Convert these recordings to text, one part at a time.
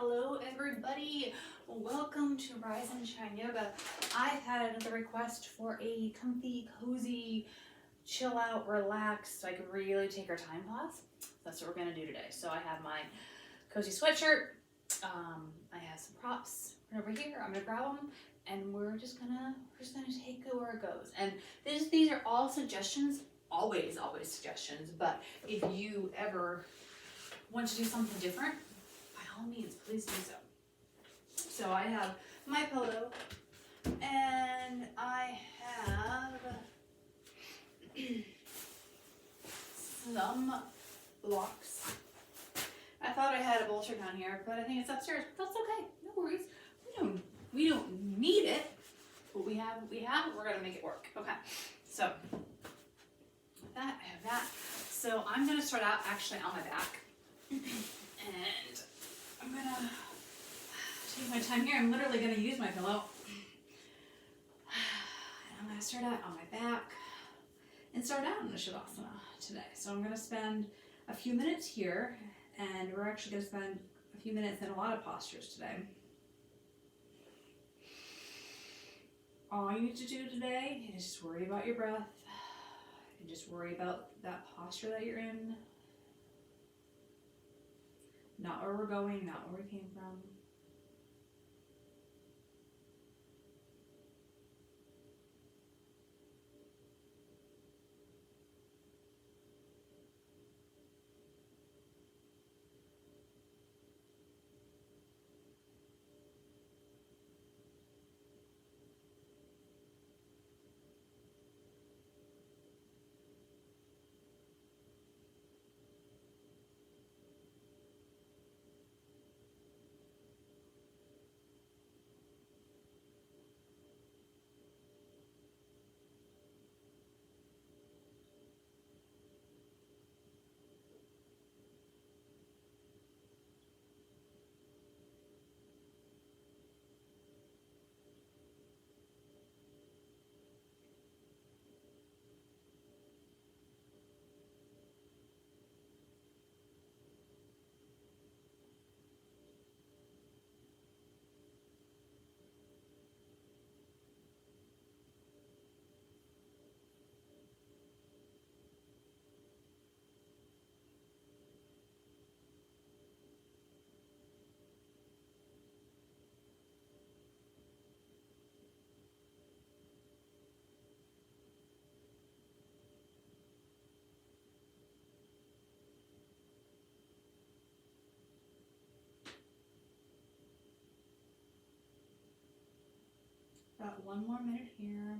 Hello everybody, welcome to Rise and Shine Yoga. I've had another request for a comfy, cozy, chill out, relax, so I can really take our time class. That's what we're gonna do today. So I have my cozy sweatshirt, I have some props over here, I'm gonna grab them, and we're just gonna take it where it goes. And these are all suggestions, always suggestions, but if you ever want to do something different, by all means, please do so. So I have my pillow, and I have some blocks. I thought I had a bolster down here, but I think it's upstairs. But that's okay. No worries. We don't need it, but we have it. We're gonna make it work. Okay. So with that, I have that. So I'm gonna start out actually on my back, and I'm gonna take my time here. I'm literally gonna use my pillow. And I'm gonna start out on my back and start out in the Shavasana today. So I'm gonna spend a few minutes here, and we're actually gonna spend a few minutes in a lot of postures today. All you need to do today is just worry about your breath and just worry about that posture that you're in. Not where we're going, not where we came from. Got one more minute here.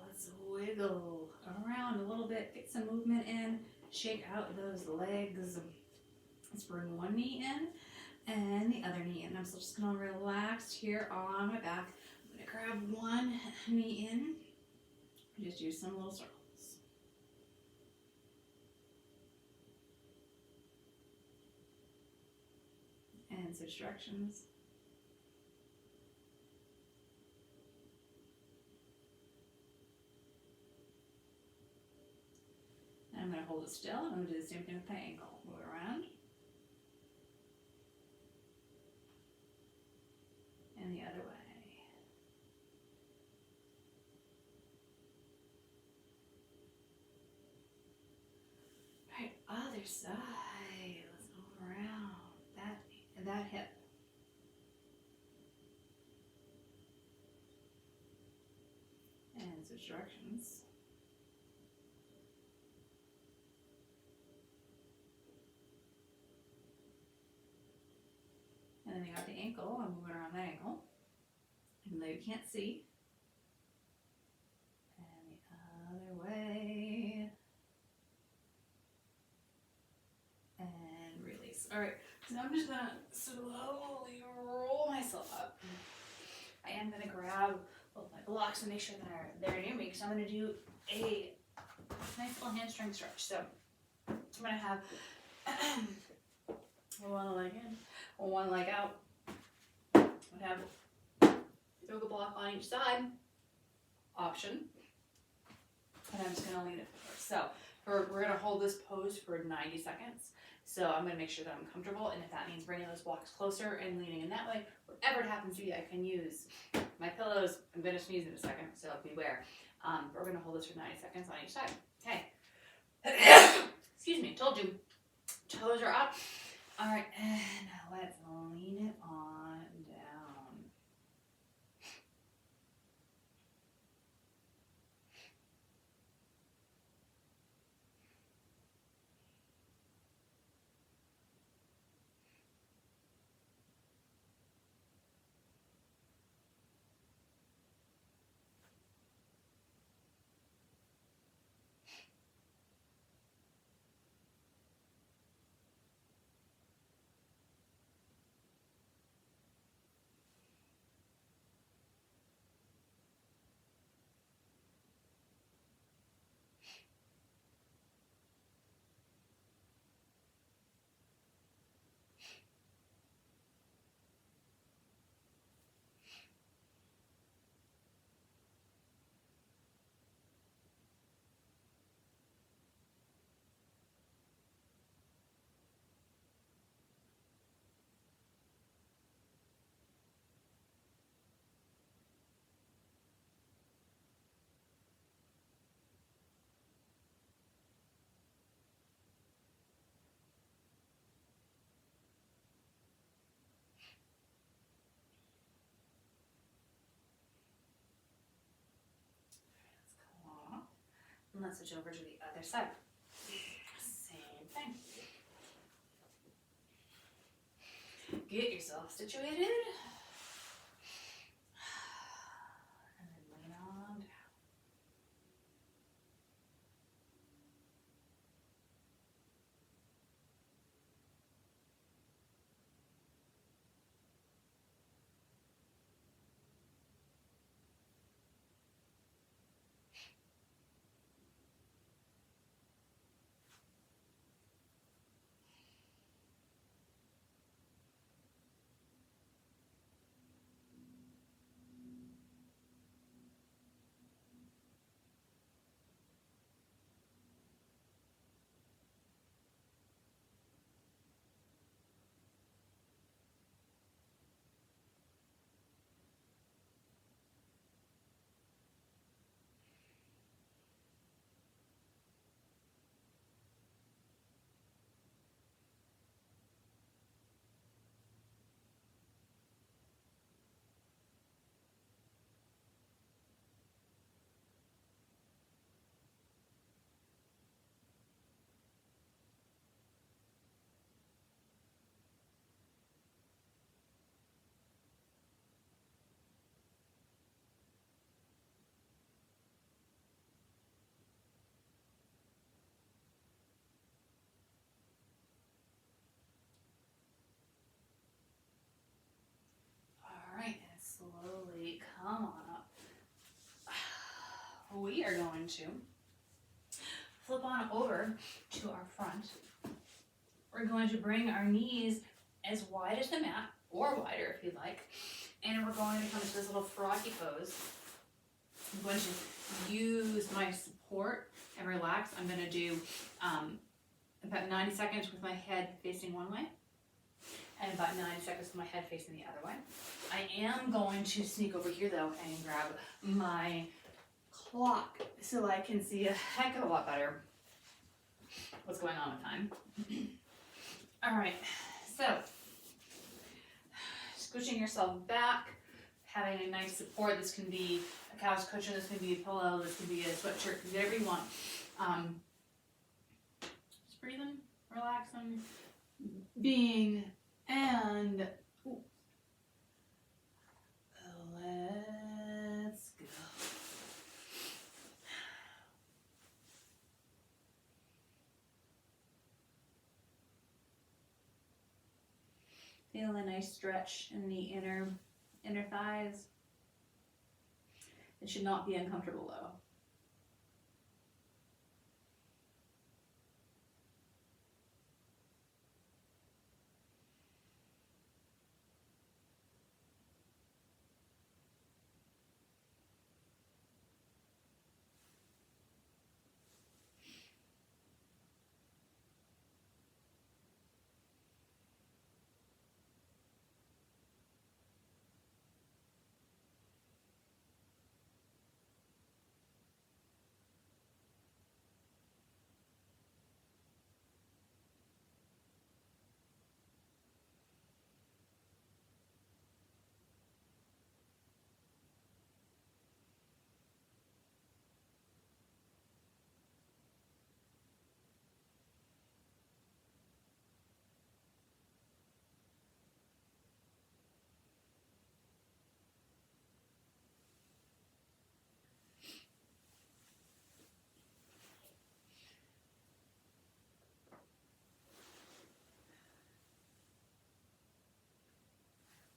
Let's wiggle around a little bit, get some movement in, shake out those legs. Let's bring one knee in and the other knee in. I'm still just gonna relax here on my back. I'm gonna grab one knee in and just do some little circles. And switch directions. I'm going to hold it still, and I'm going to do the same thing with the ankle. Move it around. And the other way. Right, other side. switch directions. And then we got the ankle. I'm moving around the ankle, even though you can't see. And the other way. And release. All right, so now I'm just gonna slowly roll myself up. I am gonna grab both my blocks and make sure that they're near me, because I'm gonna do a nice little hamstring stretch. So I'm gonna have one leg in, one leg out. I'm gonna have yoga block on each side, option, and I'm just gonna lean it forward. So we're gonna hold this pose for 90 seconds. So I'm gonna make sure that I'm comfortable, and if that means bringing those blocks closer and leaning in that way, whatever it happens to be, I can use my pillows. I'm gonna sneeze in a second, so beware. We're gonna hold this for 90 seconds on each side. Okay. Excuse me, told you. Toes are up. All right, and now let's lean it on down. And let's switch over to the other side. Same thing. Get yourself situated. And then lean on down. All right, and slowly come on up. We are going to flip on over to our front. We're going to bring our knees as wide as the mat, or wider if you'd like. And we're going to come to this little froggy pose. I'm going to use my support and relax. I'm going to do about 90 seconds with my head facing one way, and about 90 seconds with my head facing the other way. I am going to sneak over here though and grab my clock so I can see a heck of a lot better what's going on with time. All right, so scooching yourself back, having a nice support. This can be a couch cushion, this can be a pillow, this can be a sweatshirt, whatever you want. Just breathing, relaxing, being, and ooh, let's go. Feel a nice stretch in the inner thighs. It should not be uncomfortable though.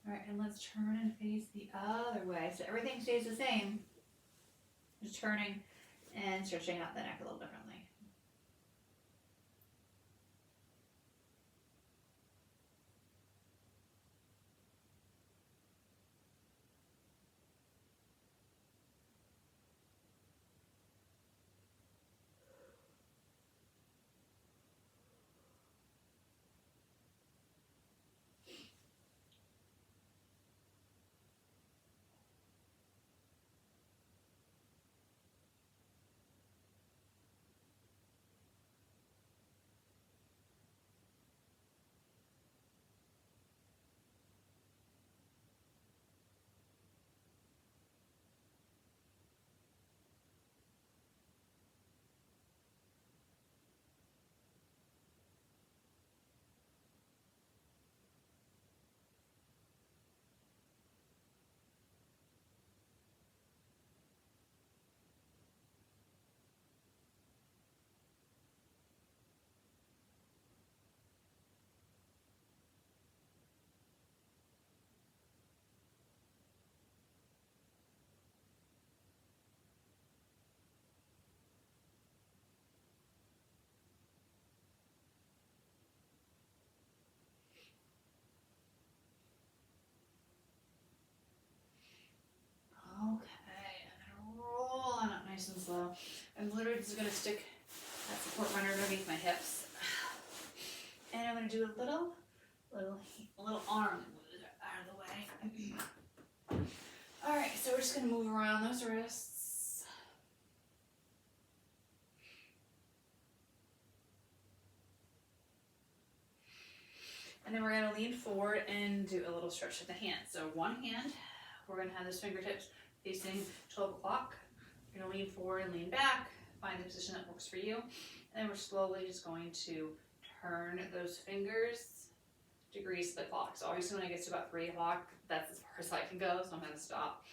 All right, and let's turn and face the other way. So everything stays the same. Just turning and stretching out the neck a little differently. Okay, I'm gonna roll on up nice and slow. I'm literally just gonna stick that support runner underneath my hips. And I'm gonna do a little arm out of the way. All right, so we're just gonna move around those wrists. And then we're gonna lean forward and do a little stretch of the hands. So one hand, we're gonna have those fingertips facing 12 o'clock. You're gonna lean forward and lean back, find a position that works for you. And then we're slowly just going to turn those fingers degrees to the clock. So obviously when it gets to about 3 o'clock, that's as far as I can go, so I'm gonna stop.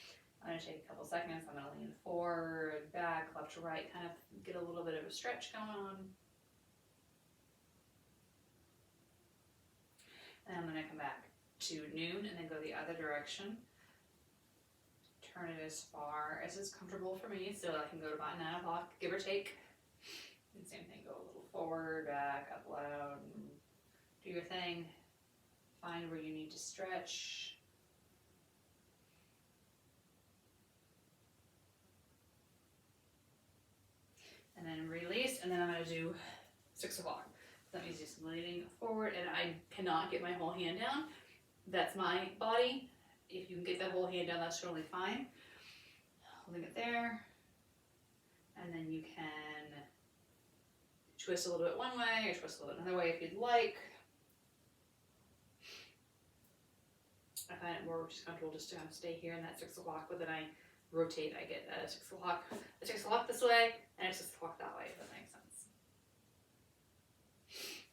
I'm gonna take a couple seconds, I'm gonna lean forward, back, left to right, kind of get a little bit of a stretch going on. And I'm gonna come back to noon and then go the other direction. Turn it as far as is comfortable for me, so I can go to about 9 o'clock, give or take. And same thing, go a little forward, back, up loud, do your thing. Find where you need to stretch. And then release, and then I'm gonna do 6 o'clock. That means just leaning forward, and I cannot get my whole hand down. That's my body. If you can get that whole hand down, that's totally fine. Holding it there. And then you can twist a little bit one way, or twist a little bit another way if you'd like. I find it more just comfortable just to kind of stay here in that 6 o'clock, but then I rotate. I get a 6 o'clock this way and a 6 o'clock that way, if that makes sense.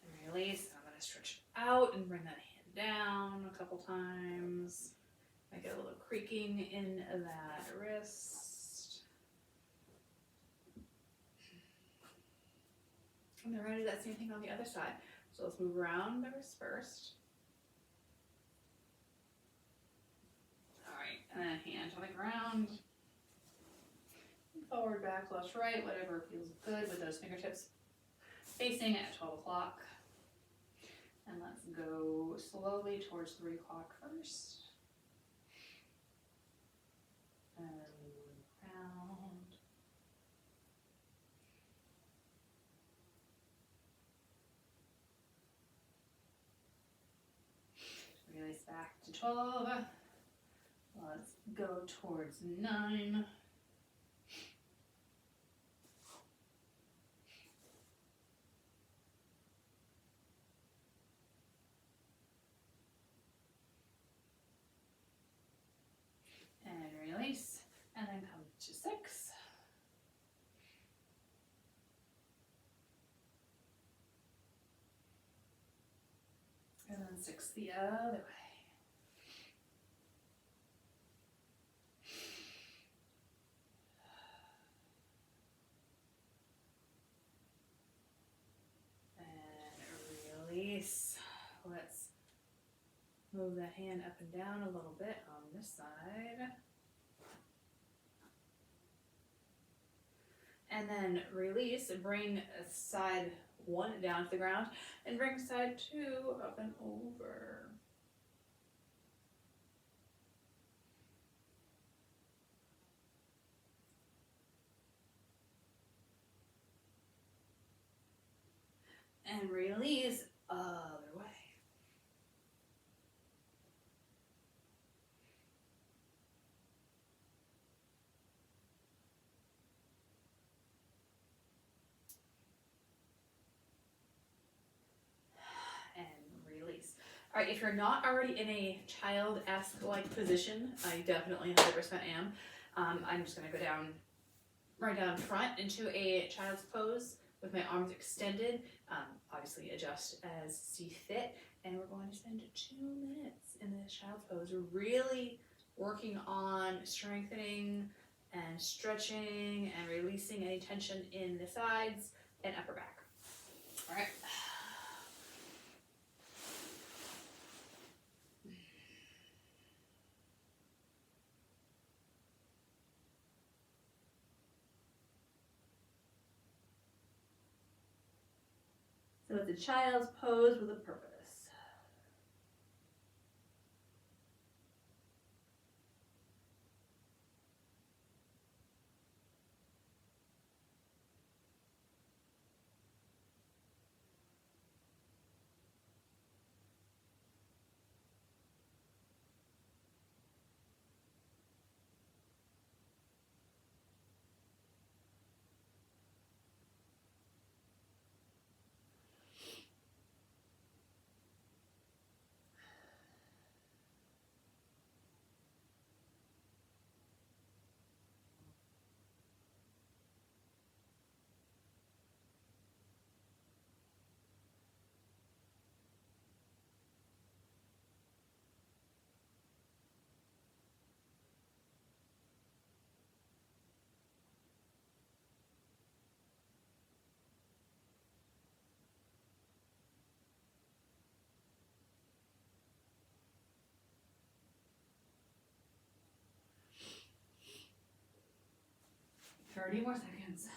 And release. I'm going to stretch out and bring that hand down a couple times. I get a little creaking in that wrist. And then we're going to do that same thing on the other side. So let's move around the wrist first. Alright, and then hand on the ground. Forward, back, left, right, whatever feels good with those fingertips facing at 12 o'clock. And let's go slowly towards 3 o'clock first. And round. Release back to 12. Let's go towards 9. And release. And then come to 6. And then 6 the other way. And release. Let's move the hand up and down a little bit on this side. And then release and bring side 1 down to the ground and bring side 2 up and over. And release other way. And release. All right, if you're not already in a child-esque like position, I definitely 100% am. I'm just gonna go down, right down front into a child's pose with my arms extended. Obviously adjust as see fit. And we're going to spend 2 minutes in this child's pose. We're really working on strengthening and stretching and releasing any tension in the sides and upper back. All right. So it's a child's pose with a purpose. Thirty more seconds.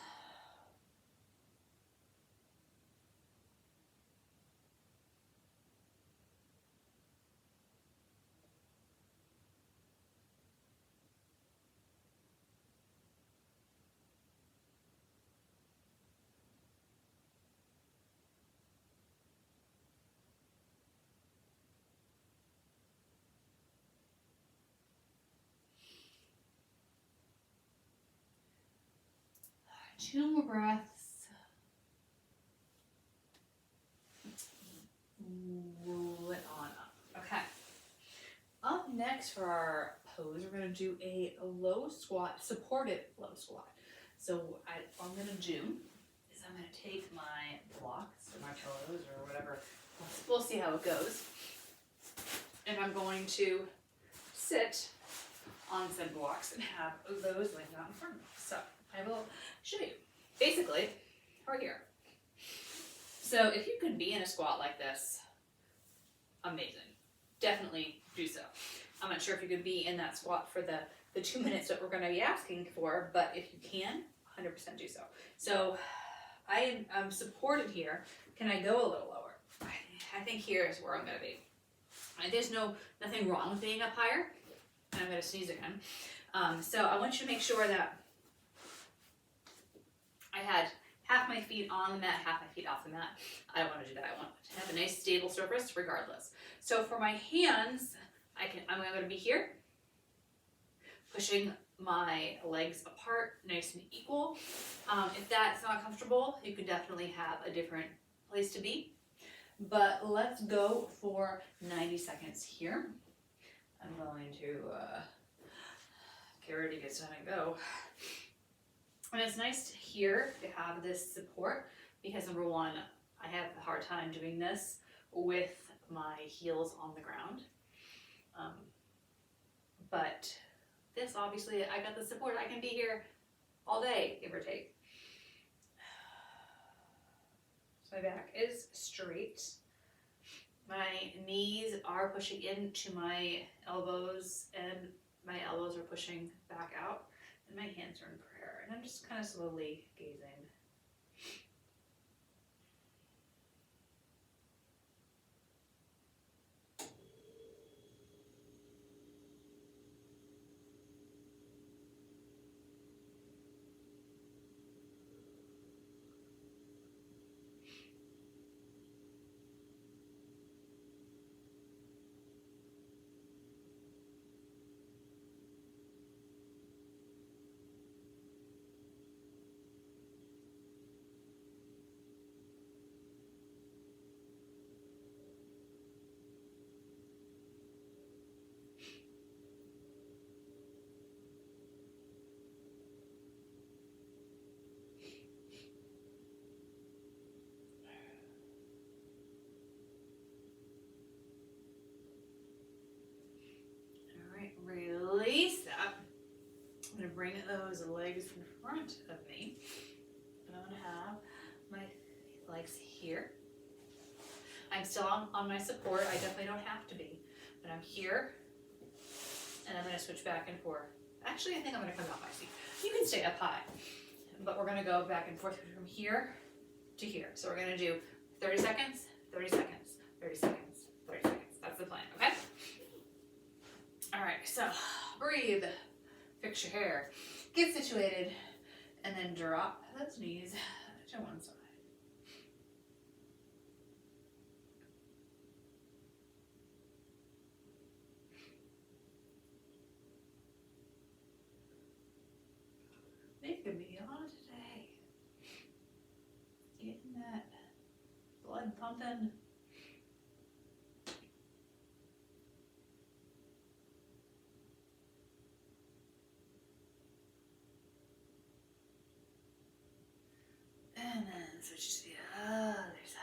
Two more breaths. Roll it on up. Okay. Up next for our pose, we're gonna do a low squat, supported low squat. So what I'm gonna do is I'm gonna take my blocks or my pillows or whatever. We'll see how it goes. And I'm going to sit on said blocks and have those laying out in front of me. So I will show you. Basically, we're here. So if you can be in a squat like this, amazing. Definitely do so. I'm not sure if you could be in that squat for the 2 minutes that we're going to be asking for, but if you can, 100% do so. So I am supported here. Can I go a little lower? I think here is where I'm going to be. And there's nothing wrong with being up higher. And I'm going to sneeze again. So I want you to make sure that I had half my feet on the mat, half my feet off the mat. I don't want to do that. I want to have a nice stable surface regardless. So for my hands, I'm going to be here, pushing my legs apart, nice and equal. If that's not comfortable, you could definitely have a different place to be. But let's go for 90 seconds here. I'm going to get ready to get done and go. And it's nice here to have this support because number one, I have a hard time doing this with my heels on the ground. But this, obviously, I got the support. I can be here all day, give or take. So my back is straight. My knees are pushing into my elbows and my elbows are pushing back out and my hands are in prayer. And I'm just kind of slowly gazing. Release that. I'm going to bring those legs in front of me. And I'm going to have my legs here. I'm still on my support. I definitely don't have to be. But I'm here. And I'm going to switch back and forth. Actually, I think I'm going to come off my seat. You can stay up high. But we're going to go back and forth from here to here. So we're going to do 30 seconds, 30 seconds, 30 seconds, 30 seconds. That's the plan, okay? All right, so breathe, fix your hair, get situated, and then drop those knees to one side. It could be on today. Getting that blood pumping. And then switch to the other side.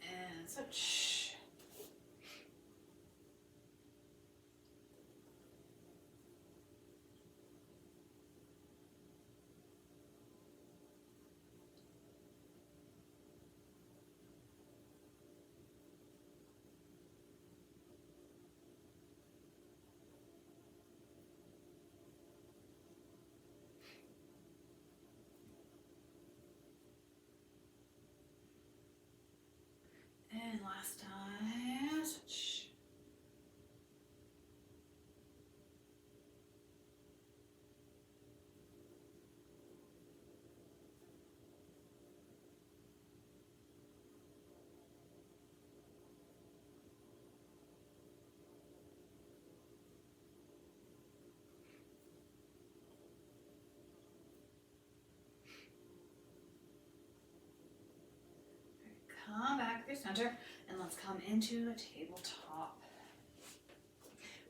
And switch. And last time. come back through center and let's come into a tabletop.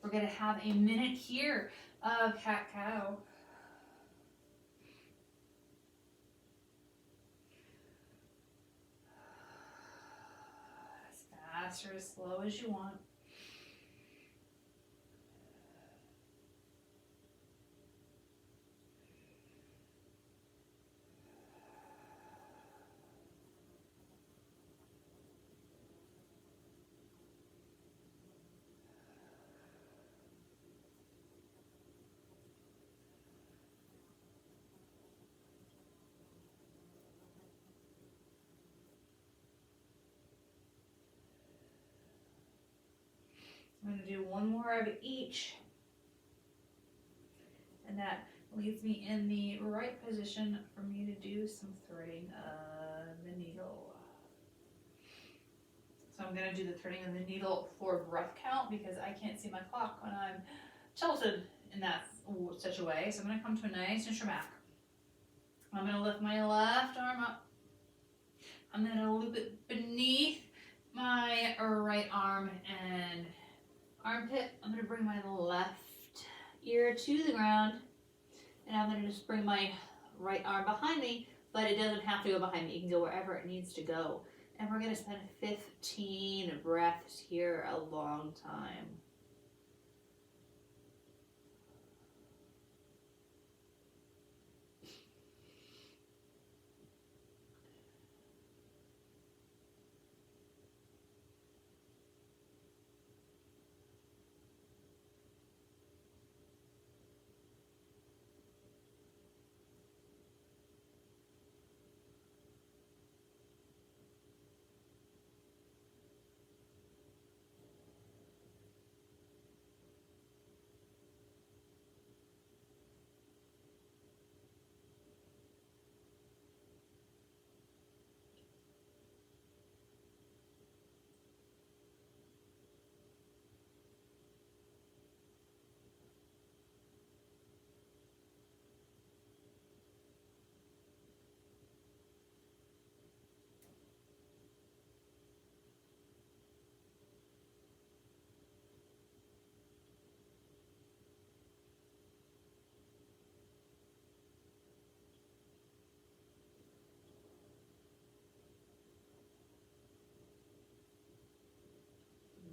We're gonna have a minute here of cat-cow. As fast or as slow as you want. I'm going to do one more of each, and that leaves me in the right position for me to do some threading of the needle. So I'm going to do the threading of the needle for breath count because I can't see my clock when I'm tilted in that such a way. So I'm going to come to a nice neutral back. I'm going to lift my left arm up. I'm going to loop it beneath my right arm and armpit. I'm going to bring my left ear to the ground, and I'm going to just bring my right arm behind me, but it doesn't have to go behind me. It can go wherever it needs to go. And we're going to spend 15 breaths here, a long time.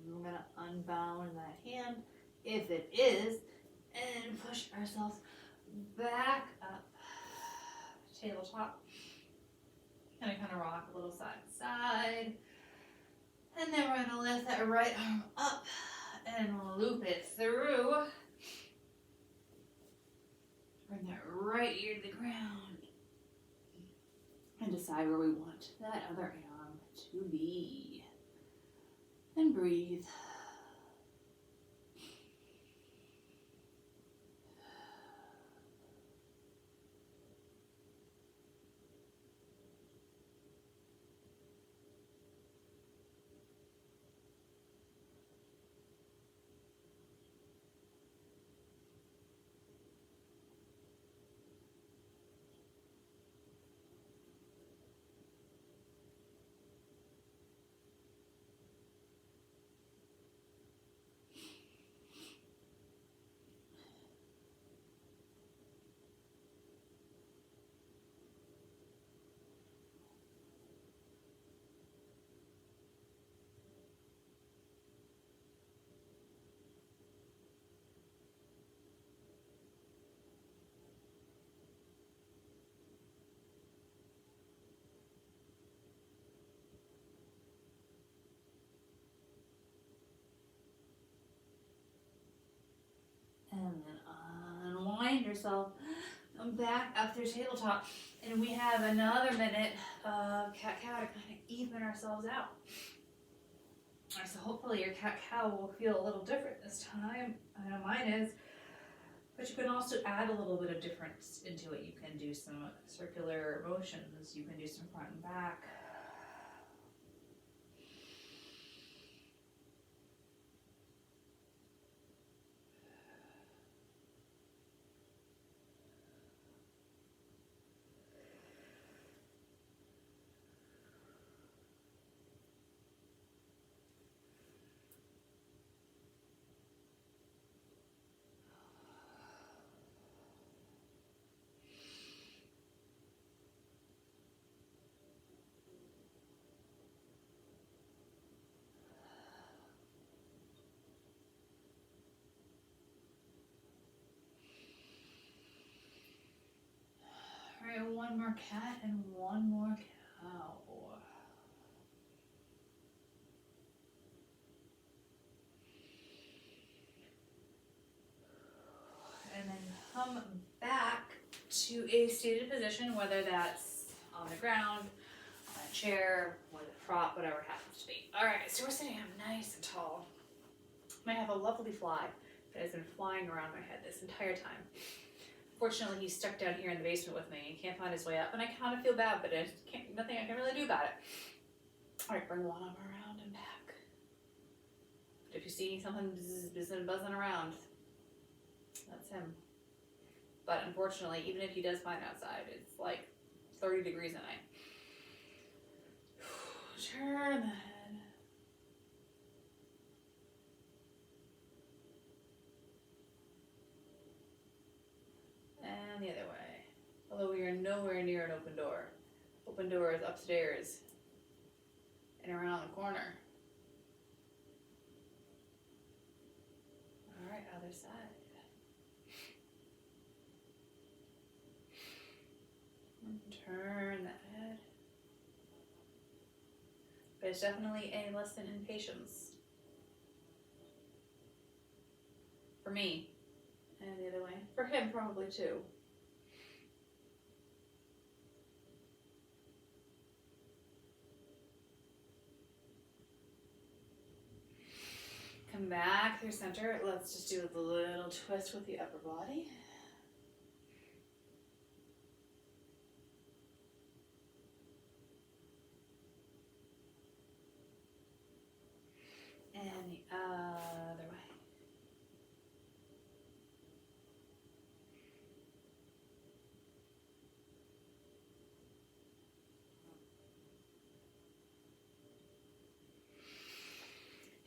We're going to unbound that hand, if it is, and push ourselves back up. Tabletop. Gonna kind of rock a little side to side. And then we're gonna lift that right arm up and loop it through. Bring that right ear to the ground. And decide where we want that other arm to be. And breathe. And then unwind yourself. Come back up through tabletop. And we have another minute of cat-cow to kind of even ourselves out. Alright, so hopefully your cat-cow will feel a little different this time. I know mine is. But you can also add a little bit of difference into it. You can do some circular motions. You can do some front and back. more cat and one more cow. And then come back to a seated position, whether that's on the ground, on a chair, with a prop, whatever it happens to be. All right, so we're sitting up nice and tall. I have a lovely fly that has been flying around my head this entire time. Fortunately, he's stuck down here in the basement with me. He can't find his way up, and I kind of feel bad, but there's nothing I can really do about it. All right, bring one arm around and back. If you see something buzzing around, that's him. But unfortunately, even if he does find outside, it's like 30 degrees at night. Turn the head. And the other way. Although we are nowhere near an open door. Open door is upstairs and around the corner. All right, other side. And turn that head. But it's definitely a lesson in patience. For me. And the other way. For him, probably too. Come back through center. Let's just do a little twist with the upper body. And the other way.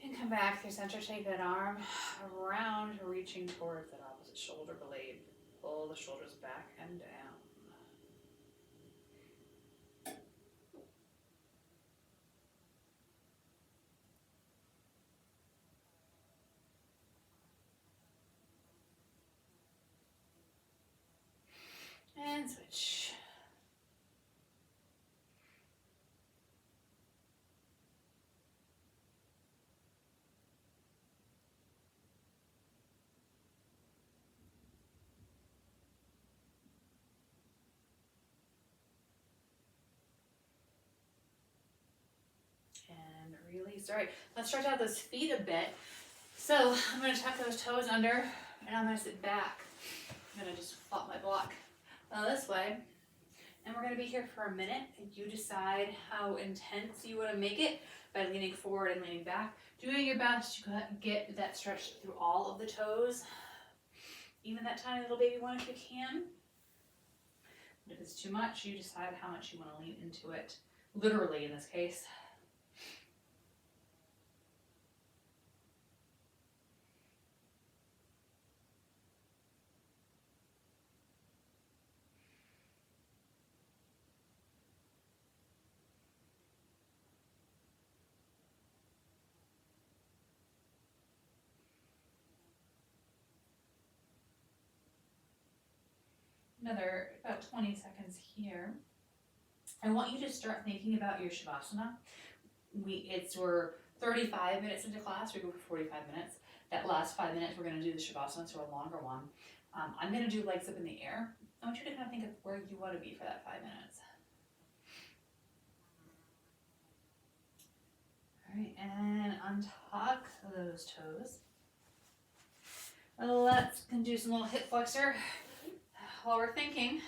And come back through center. Take that arm around, reaching towards that opposite shoulder blade. Pull the shoulders back and down. And switch. And release. All right, let's stretch out those feet a bit. So I'm going to tuck those toes under and I'm going to sit back. I'm going to just flop my block this way. And we're going to be here for a minute. You decide how intense you want to make it by leaning forward and leaning back. Doing your best to get that stretch through all of the toes. Even that tiny little baby one if you can. But if it's too much, you decide how much you want to lean into it. Literally in this case. Another about 20 seconds here. I want you to start thinking about your Shavasana. We're 35 minutes into class. We go for 45 minutes. That last 5 minutes, we're going to do the Shavasana, so a longer one. I'm going to do legs up in the air. I want you to kind of think of where you want to be for that 5 minutes. All right, and untuck those toes. Let's do some little hip flexor while we're thinking.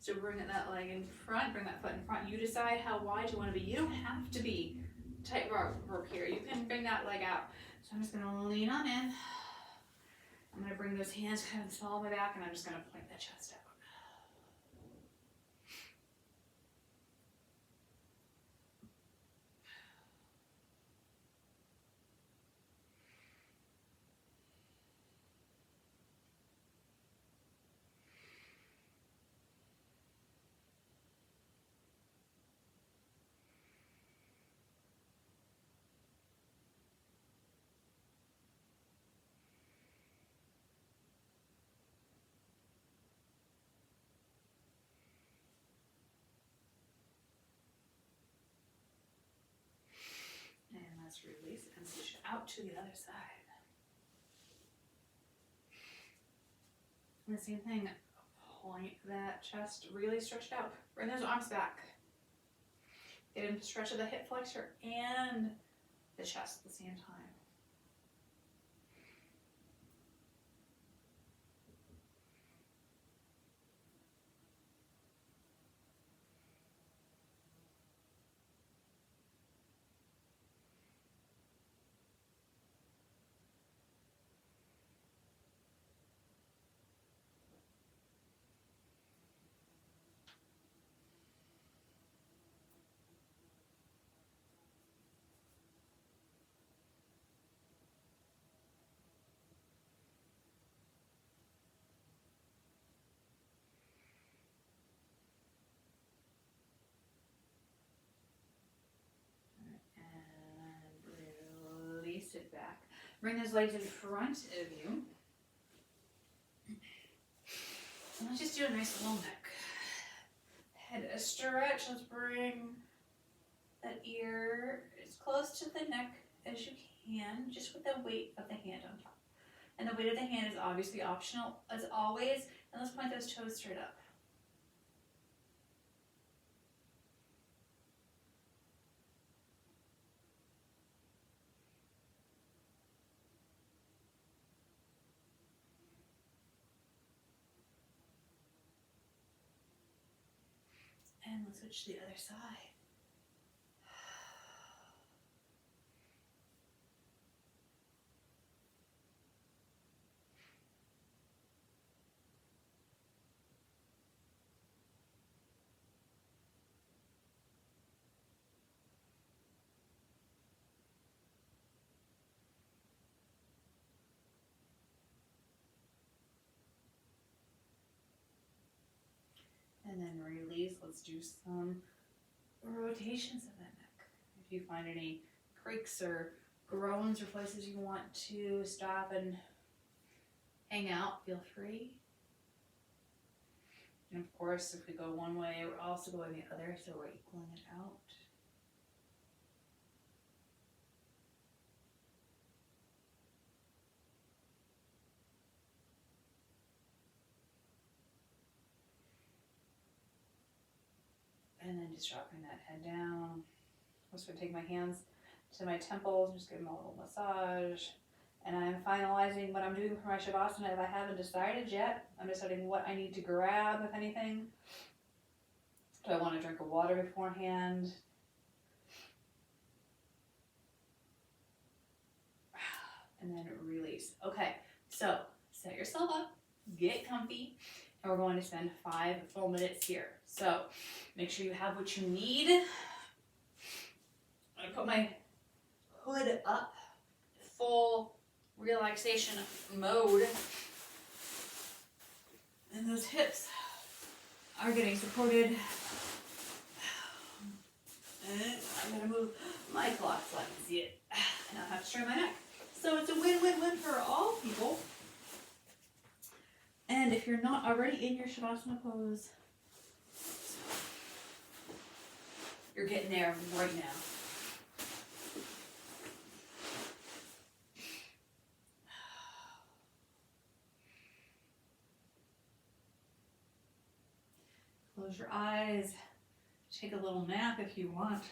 So bring that leg in front, bring that foot in front. You decide how wide you want to be. You don't have to be tight rope here. You can bring that leg out. So I'm just going to lean on in. I'm going to bring those hands kind of small on my back, and I'm just going to point that chest out. out to the other side. And the same thing, point that chest really stretched out. Bring those arms back. Get him to stretch of the hip flexor and the chest at the same time. And release it back. Bring those legs in front of you. And let's just do a nice long neck. Head a stretch. Let's bring that ear as close to the neck as you can, just with the weight of the hand on top. And the weight of the hand is obviously optional as always. And let's point those toes straight up. And let's switch to the other side. And then release. Let's do some rotations of that neck. If you find any creaks or groans or places you want to stop and hang out, feel free. And of course, if we go one way, we're also going the other, so we're equaling it out. And then just dropping that head down. I'm just going to take my hands to my temples and just give them a little massage. And I'm finalizing what I'm doing for my Shavasana. If I haven't decided yet, I'm deciding what I need to grab, if anything. Do I want to drink of water beforehand? And then release. Okay, so set yourself up, get comfy, and we're going to spend 5 full minutes here. So make sure you have what you need. I'm going to put my hood up, full relaxation mode. And those hips are getting supported. And I'm going to move my cloth so I can see it. And I don't have to strain my neck. So it's a win-win-win for all people. And if you're not already in your Shavasana pose, you're getting there right now. Close your eyes. Take a little nap if you want.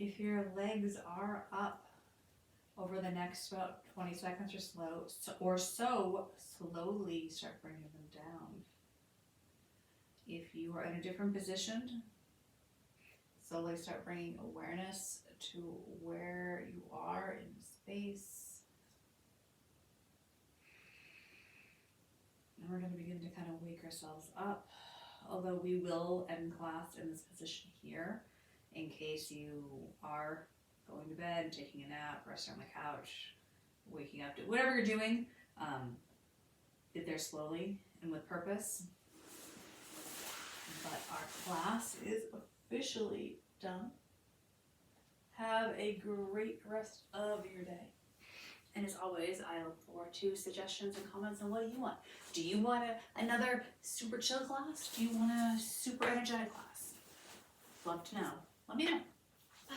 If your legs are up over the next about 20 seconds or so, slowly start bringing them down. If you are in a different position, slowly start bringing awareness to where you are in space. And we're going to begin to kind of wake ourselves up, although we will end class in this position here in case you are going to bed, taking a nap, resting on the couch, waking up, whatever you're doing, get there slowly and with purpose. But our class is officially done. Have a great rest of your day. And as always, I look forward to suggestions and comments on what you want. Do you want another super chill class? Do you want a super energetic class? Love to know. Let me know. Bye.